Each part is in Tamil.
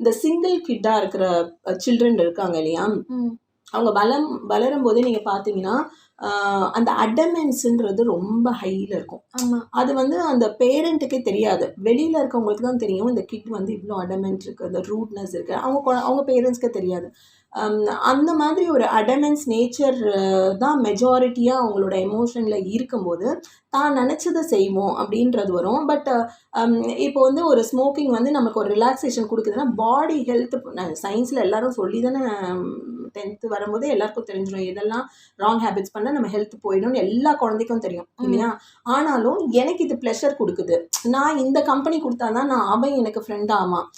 இந்த சிங்கிள் கிட்டாக இருக்கிற சில்ட்ரன் இருக்காங்க இல்லையா, அவங்க வளரும் போதே நீங்கள் பார்த்தீங்கன்னா அந்த அடமென்ஸுன்றது ரொம்ப ஹையில் இருக்கும். அது வந்து அந்த பேரண்ட்டுக்கே தெரியாது, வெளியில் இருக்கவங்களுக்கு தான் தெரியும் இந்த கிட் வந்து இவ்வளோ அடமென்ட் இருக்குது, அந்த ரூட்னஸ் இருக்குது, அவங்க பேரண்ட்ஸ்க்கே தெரியாது. அந்த மாதிரி ஒரு அடமென்ஸ் நேச்சர் தான் மெஜாரிட்டியாக அவங்களோட எமோஷனில் இருக்கும்போது தான் நினச்சதை செய்வோம் அப்படின்றது வரும். பட் இப்போ வந்து ஒரு ஸ்மோக்கிங் வந்து நமக்கு ஒரு ரிலாக்ஸேஷன் கொடுக்குதுன்னா பாடி ஹெல்த் சயின்ஸில் எல்லாரும் சொல்லி தானே 10th வரும்போது எல்லாருக்கும் தெரிஞ்சிடும் எதெல்லாம் ராங் ஹேபிட்ஸ் பண்ணால் நம்ம ஹெல்த் போயிடும்னு எல்லா குழந்தைக்கும் தெரியும் இல்லையா. ஆனாலும் எனக்கு இது ப்ளஷர் கொடுக்குது, நான் இந்த கம்பெனி கொடுத்தா தான் அவன் எனக்கு ஃப்ரெண்ட் ஆவான்,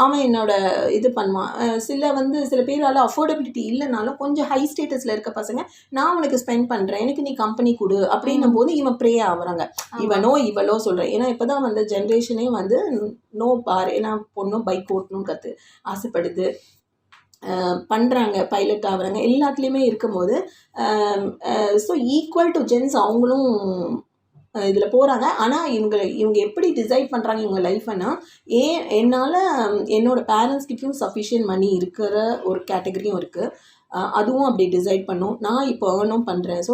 அவன் என்னோட இது பண்ணுவான். சில பேரால் அஃபோர்டபிலிட்டி இல்லைனாலும் கொஞ்சம் ஹை ஸ்டேட்டஸில் இருக்க பசங்க நான் உனக்கு ஸ்பெண்ட் பண்ணுறேன், எனக்கு நீ கம்பெனி கொடு அப்படின்னும் போது இவன் ப்ரே ஆகுறாங்க, இவளோ சொல்கிறேன். ஏன்னா இப்போ தான் வந்து ஜென்ரேஷனே வந்து நோ பார், ஏன்னா பொண்ணும் பைக் ஓட்டணும்னு ஆசைப்படுது, பண்ணுறாங்க, பைலட் ஆகுறாங்க, எல்லாத்துலேயுமே இருக்கும்போது ஸோ ஈக்குவல் டு ஜென்ஸ் அவங்களும் இதில் போகிறாங்க. ஆனால் இவங்க எப்படி டிசைட் பண்ணுறாங்க இவங்க லைஃப்னா, என்னால் என்னோடய பேரண்ட்ஸ்கிட்டையும் சஃபிஷியன்ட் மணி இருக்கிற ஒரு கேட்டகரியும் இருக்குது, அதுவும் அப்படி டிசைட் பண்ணும். நான் இப்போ ஏர்னும் பண்ணுறேன், ஸோ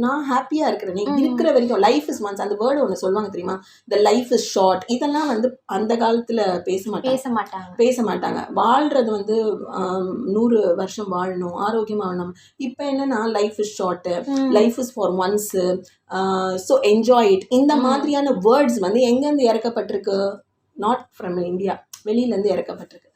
நான் ஹாப்பியாக இருக்கிறேன், நீ இருக்கிற வரைக்கும். லைஃப் இஸ் ஒன்ஸ், அந்த வேர்டு ஒன்று சொல்லுவாங்க தெரியுமா, த லைஃப் இஸ் ஷார்ட். இதெல்லாம் வந்து அந்த காலத்தில் பேச மாட்டாங்க. வாழ்கிறது வந்து 100 வருஷம் வாழணும், ஆரோக்கியமாக வாழணும். இப்போ என்னன்னா life is short, life is for once, so enjoy it. இந்த மாதிரியான வேர்ட்ஸ் வந்து எங்கேருந்து இறக்கப்பட்டிருக்கு, நாட் ஃப்ரம் இந்தியா, வெளியிலேருந்து இறக்கப்பட்டிருக்கு.